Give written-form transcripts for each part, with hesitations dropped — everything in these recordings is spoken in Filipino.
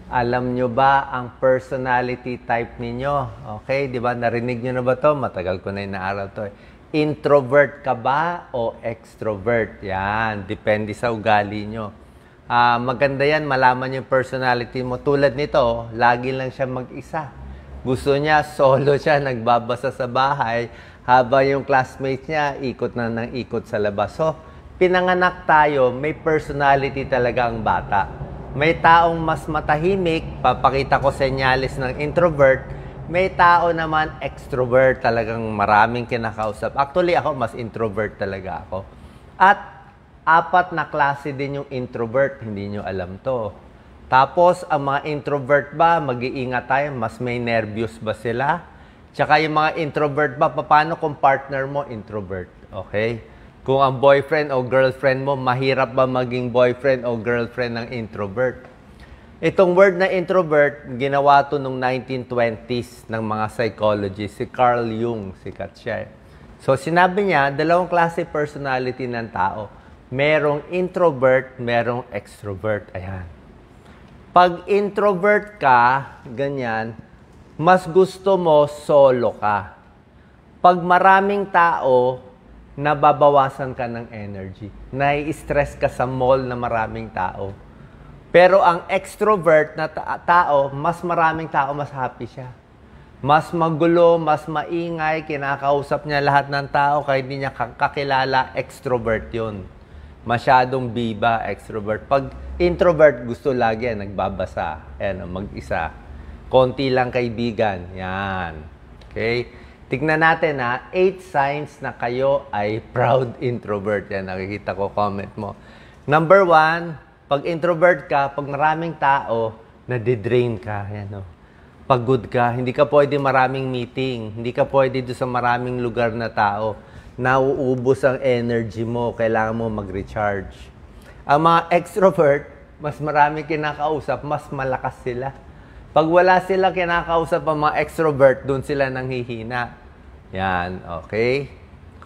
Alam nyo ba ang personality type ninyo? Okay, di ba? Narinig nyo na ba to? Matagal ko na inaaral to. Introvert ka ba o extrovert? Yan, depende sa ugali nyo. Maganda yan, malaman yung personality mo. Tulad nito, lagi lang siya mag-isa. Gusto niya, solo siya, nagbabasa sa bahay, habang yung classmates niya, ikot na ng ikot sa labas. So, pinanganak tayo, may personality talaga ang bata. May taong mas matahimik, papakita ko senyales ng introvert. May tao naman extrovert, talagang maraming kinakausap. Actually, ako mas introvert talaga ako. At 4 na klase din yung introvert, hindi nyo alam to. Tapos, ang mga introvert ba, mag-iingat tayo, mas may nervyos ba sila? Tsaka yung mga introvert ba, paano kung partner mo introvert? Okay? Kung ang boyfriend o girlfriend mo, mahirap ba maging boyfriend o girlfriend ng introvert? Itong word na introvert, ginawa to nung 1920s ng mga psychologists. Si Carl Jung, sikat siya. So, sinabi niya, 2 klase personality ng tao. Merong introvert, merong extrovert. Ayan. Pag introvert ka, ganyan, mas gusto mo solo ka. Pag maraming tao, nababawasan ka ng energy. Nai-stress ka sa mall na maraming tao. Pero ang extrovert na tao, mas maraming tao, mas happy siya. Mas magulo, mas maingay, kinakausap niya lahat ng tao, kahit hindi niya kakilala, extrovert yun. Masyadong biba, extrovert. Pag introvert, gusto lagi yan, nagbabasa, yan, mag-isa. Konti lang kaibigan, yan. Okay? Tignan natin 8 signs na kayo ay proud introvert. Yan, nakikita ko comment mo. Number 1, pag introvert ka, pag maraming tao, nadidrain ka. Yan, pagod ka, hindi ka pwede maraming meeting, hindi ka pwede doon sa maraming lugar na tao. Nauubos ang energy mo, kailangan mo mag-recharge. Ang mga extrovert, mas marami kinakausap, mas malakas sila. Pag wala sila kinakausap ang mga extrovert, doon sila nanghihina. Yan, okay?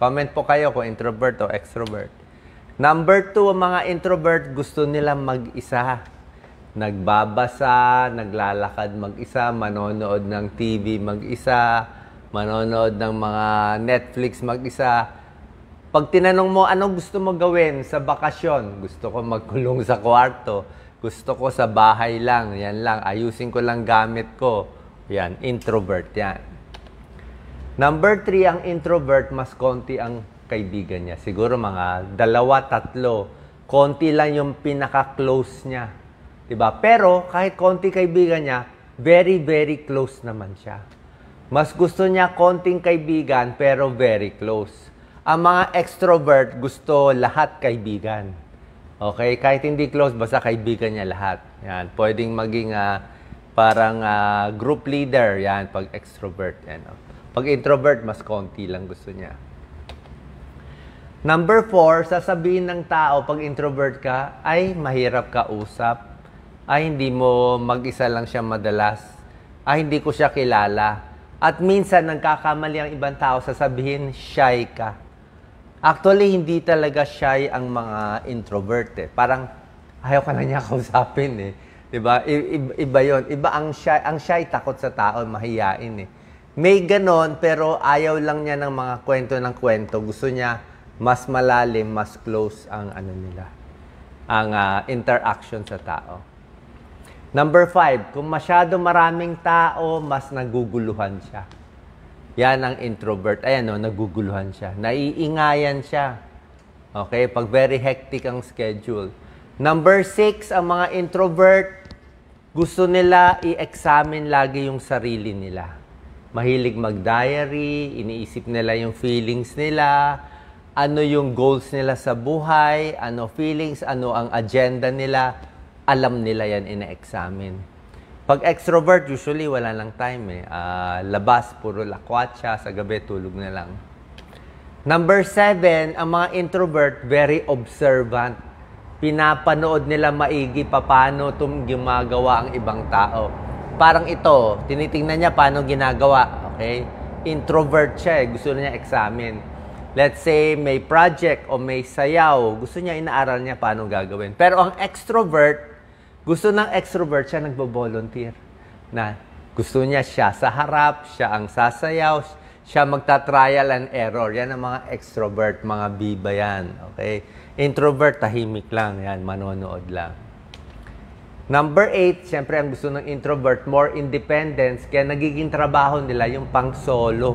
Comment po kayo kung introvert o extrovert. Number 2, ang mga introvert, gusto nila mag-isa. Nagbabasa, naglalakad mag-isa, manonood ng TV mag-isa, manonood ng mga Netflix mag-isa. Pag tinanong mo, anong gusto mo gawin sa bakasyon? Gusto ko magkulong sa kwarto. Gusto ko sa bahay lang. Yan lang. Ayusin ko lang gamit ko. Yan. Introvert yan. Number 3, ang introvert, mas konti ang kaibigan niya. Siguro mga 2, 3. Konti lang yung pinaka-close niya. Diba? Pero kahit konti kaibigan niya, very, very close naman siya. Mas gusto niya konting kaibigan pero very close. Ang mga extrovert gusto lahat kaibigan. Okay? Kahit hindi close, basta kaibigan niya lahat. Yan. Pwedeng maging parang group leader. Yan, pag extrovert. Yan, Pag introvert, mas konti lang gusto niya. Number 4, sasabihin ng tao, pag introvert ka, ay mahirap kausap. Ay hindi mo mag-isa lang siya madalas. Ay hindi ko siya kilala. At minsan, nagkakamali ang ibang tao, sasabihin, shy ka. Actually, hindi talaga shy ang mga introvert. Parang, ayaw ka na niya kausapin. Diba? Iba yun. Iba ang shy, takot sa tao, mahiyain. May ganon, pero ayaw lang niya ng mga kwento ng kwento. Gusto niya, mas malalim, mas close ang interaction sa tao. Number 5, kung masyado maraming tao, mas naguguluhan siya. Yan ang introvert. Ayan naguguluhan siya. Naiingayan siya. Okay? Pag very hectic ang schedule. Number 6, ang mga introvert, gusto nila i-examine lagi yung sarili nila. Mahilig mag-diary, iniisip nila yung feelings nila, ano yung goals nila sa buhay, ano feelings, ano ang agenda nila. Alam nila yan, ina-examine. Pag extrovert, usually wala lang time labas, puro lakwatsa, sa gabi tulog na lang. Number 7, ang mga introvert, very observant. Pinapanood nila maigi paano gumagawa ang ibang tao. Parang ito, tinitingnan niya paano ginagawa. Okay? Introvert siya gusto niya examine. Let's say, may project o may sayaw, gusto niya inaaral niya paano gagawin. Pero ang extrovert, Gusto ng extrovert, siya nagbo-volunteer. Na gusto niya siya sa harap, siya ang sasayaw, siya magta-trial and error. Yan ang mga extrovert, mga biba yan. Okay? Introvert, tahimik lang. Yan, manonood lang. Number 8, siyempre ang gusto ng introvert, more independence. Kaya nagiging trabaho nila yung pang-solo,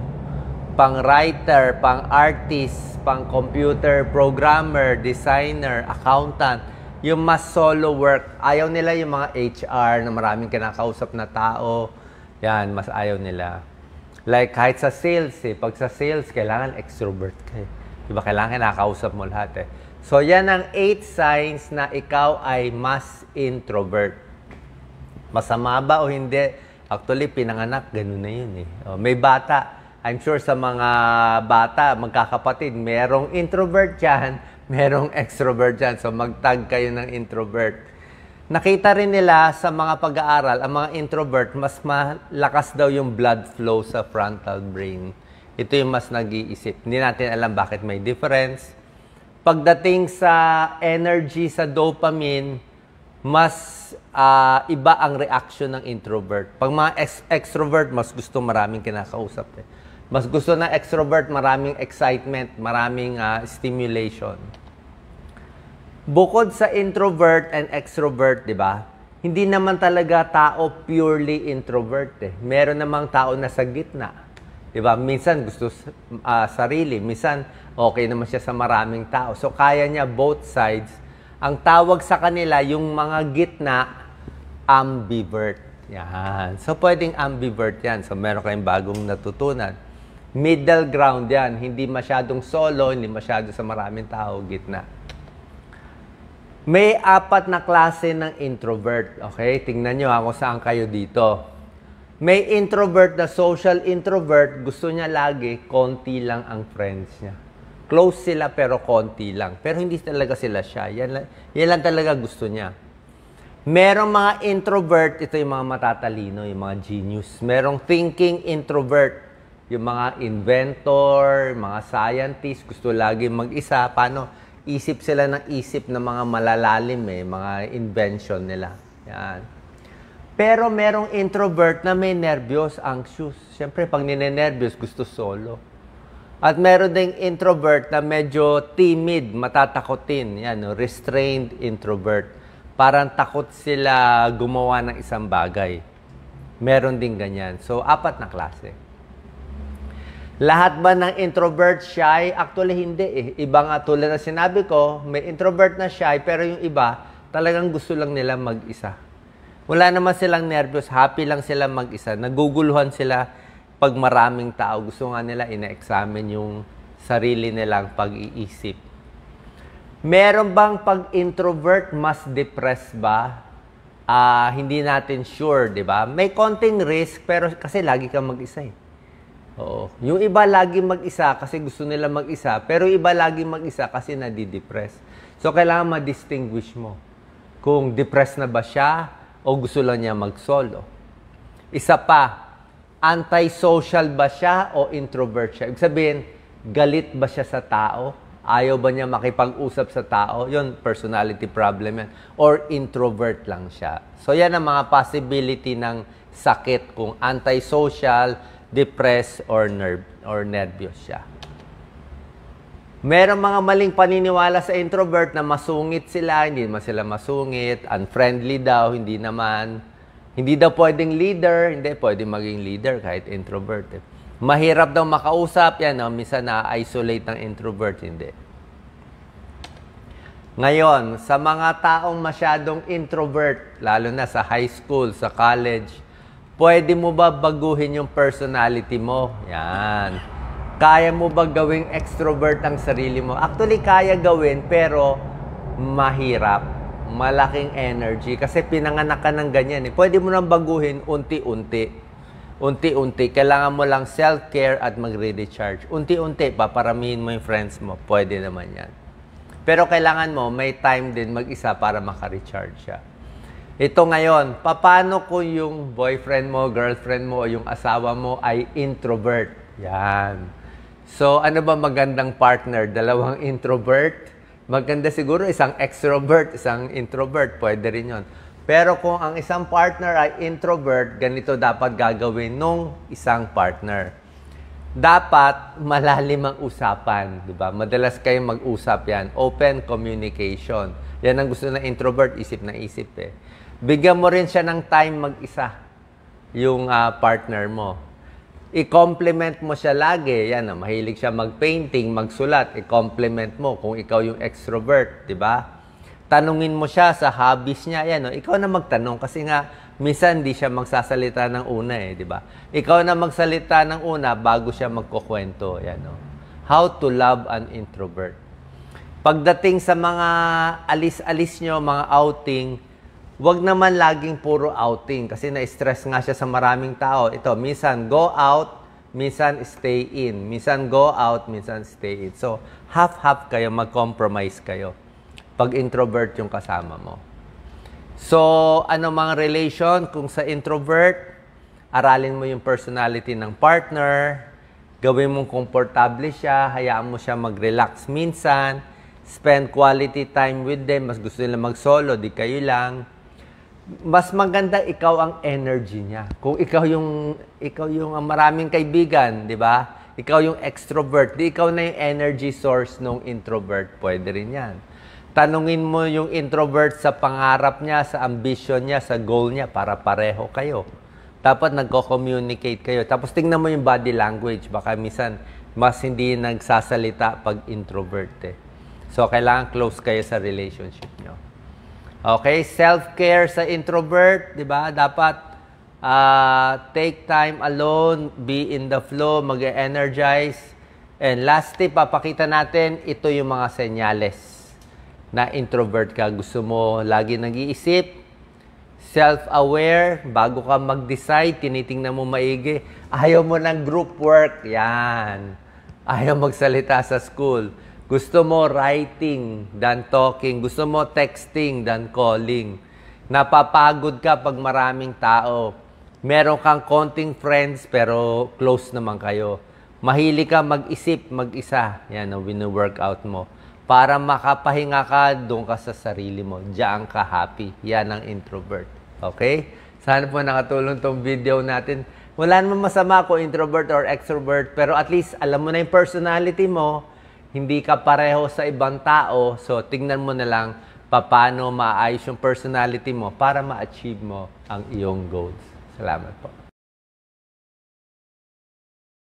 pang-writer, pang-artist, pang-computer programmer, designer, accountant. Yung mas solo work. Ayaw nila yung mga HR na maraming kinakausap na tao. Yan, mas ayaw nila. Like kahit sa sales pag sa sales, kailangan extrovert ka Diba? Kailangan kinakausap mo lahat So yan ang 8 signs na ikaw ay mas introvert. Masama ba o hindi? Actually, pinanganak, ganun na yun may bata. I'm sure sa mga bata, magkakapatid, merong introvert dyan, merong extrovert dyan. So magtag kayo ng introvert. Nakita rin nila sa mga pag-aaral, ang mga introvert, mas malakas daw yung blood flow sa frontal brain. Ito yung mas nag-iisip. Hindi natin alam bakit may difference. Pagdating sa energy, sa dopamine, mas iba ang reaction ng introvert. Pag mga extrovert, mas gusto maraming kinakausap. Mas gusto ng extrovert, maraming excitement, maraming stimulation. Bukod sa introvert and extrovert, di ba? Hindi naman talaga tao purely introvert Meron namang tao na sa gitna. Di ba? Minsan gusto sarili, minsan okay naman siya sa maraming tao. So kaya niya both sides. Ang tawag sa kanila, yung mga gitna, ambivert. Yan. So pwedeng ambivert yan. So meron kayong bagong natutunan. Middle ground yan. Hindi masyadong solo, hindi masyado sa maraming tao, gitna. May 4 na klase ng introvert. Okay? Tingnan nyo kung saan kayo dito. May introvert na social introvert. Gusto niya lagi, konti lang ang friends niya. Close sila pero konti lang. Pero hindi talaga sila shy. Yan lang talaga gusto niya. Merong mga introvert, ito yung mga matatalino, yung mga genius. Merong thinking introvert. Yung mga inventor, mga scientist, gusto lagi mag-isa. Paano? Isip sila ng isip ng mga malalalim mga invention nila. Yan. Pero merong introvert na may nervyos, anxious. Siyempre, pag ninenervyos, gusto solo. At meron ding introvert na medyo timid, matatakotin. Yan, restrained introvert. Parang takot sila gumawa ng isang bagay. Meron din ganyan. So, 4 na klase. Lahat ba ng introvert shy? Actually, hindi Iba nga tulad na sinabi ko, may introvert na shy, pero yung iba, talagang gusto lang nila mag-isa. Wala naman silang nervous, happy lang sila mag-isa. Naguguluhan sila pag maraming tao. Gusto nga nila ina-examine yung sarili nilang pag-iisip. Meron bang pag-introvert mas depressed ba? Hindi natin sure, di ba? May konting risk, pero kasi lagi kang mag-isa Oo. Yung iba lagi mag-isa kasi gusto nila mag-isa, pero iba lagi mag-isa kasi nadidepress. So, kailangan ma-distinguish mo kung depressed na ba siya o gusto lang niya mag-solo. Isa pa, antisocial ba siya o introvert siya? Ibig sabihin, galit ba siya sa tao? Ayaw ba niya makipag-usap sa tao? Yun, personality problem yan. Or introvert lang siya. So, yan ang mga possibility ng sakit kung antisocial, depressed or nervous siya. Merong mga maling paniniwala sa introvert na masungit sila, hindi naman sila masungit, unfriendly daw, hindi naman. Hindi daw pwedeng leader, hindi pwedeng maging leader kahit introvert. Mahirap daw makausap, yan, minsan na-isolate ng introvert, hindi. Ngayon, sa mga taong masyadong introvert, lalo na sa high school, sa college, pwede mo ba baguhin yung personality mo? Yan. Kaya mo ba gawing extrovert ang sarili mo? Actually, kaya gawin, pero mahirap. Malaking energy. Kasi pinanganak ka ng ganyan. Pwede mo nang baguhin unti-unti. Unti-unti. Kailangan mo lang self-care at magre-recharge. Unti-unti, paparamihin mo yung friends mo. Pwede naman yan. Pero kailangan mo, may time din mag-isa para maka-recharge siya. Ito ngayon, paano kung yung boyfriend mo, girlfriend mo, o yung asawa mo ay introvert? Yan. So, ano ba magandang partner? 2 introvert? Maganda siguro isang extrovert, isang introvert. Pwede rin yun. Pero kung ang isang partner ay introvert, ganito dapat gagawin nung isang partner. Dapat malalim ang usapan, di ba? Madalas kayong mag-usap yan. Open communication. Yan ang gusto ng introvert, isip na isip eh. Bigyan mo rin siya ng time mag-isa, yung partner mo. I-compliment mo siya lagi. Yan, mahilig siya mag-painting, magsulat. I-compliment mo kung ikaw yung extrovert, di ba? Tanungin mo siya sa hobbies niya. Yan, ikaw na magtanong kasi nga minsan hindi siya magsasalita ng una eh, di ba? Ikaw na magsalita ng una bago siya magkukwento. Yan, How to love an introvert. Pagdating sa mga alis-alis nyo, mga outing, wag naman laging puro outing kasi na-stress nga siya sa maraming tao. Ito, minsan go out, minsan stay in. Minsan go out, minsan stay in. So, half-half kayo, mag-compromise kayo pag introvert yung kasama mo. So, ano mga relation? Kung sa introvert, aralin mo yung personality ng partner, gawin mong komportable siya, hayaan mo siya mag-relax minsan, spend quality time with them, mas gusto nila mag-solo, di kayo lang. Mas maganda ikaw ang energy niya. Kung ikaw yung maraming kaibigan, di ba? Ikaw yung extrovert, di ikaw na yung energy source ng introvert, pwede rin yan. Tanungin mo yung introvert sa pangarap niya, sa ambition niya, sa goal niya para pareho kayo. Dapat nagko-communicate kayo. Tapos tingnan mo yung body language. Baka minsan mas hindi nagsasalita pag introvert eh. So, kailangan close kayo sa relationship nyo. Okay? Self-care sa introvert, di ba? Dapat take time alone, be in the flow, mag-energize. And last tip, papakita natin, ito yung mga senyales na introvert ka. Gusto mo lagi nag-iisip, self-aware, bago ka mag-decide, tinitingnan mo maigi. Ayaw mo ng group work, yan. Ayaw magsalita sa school. Gusto mo writing than talking. Gusto mo texting than calling. Napapagod ka pag maraming tao. Meron kang konting friends pero close naman kayo. Mahilig ka mag-isip, mag-isa. Yan ang wino-workout mo. Para makapahinga ka, doon ka sa sarili mo. Diyan ka happy. Yan ang introvert. Okay? Sana po nakatulong tong video natin. Wala naman masama kung introvert or extrovert, pero at least alam mo na yung personality mo, hindi ka pareho sa ibang tao, so tingnan mo na lang paano maayos yung personality mo para ma-achieve mo ang iyong goals. Salamat po.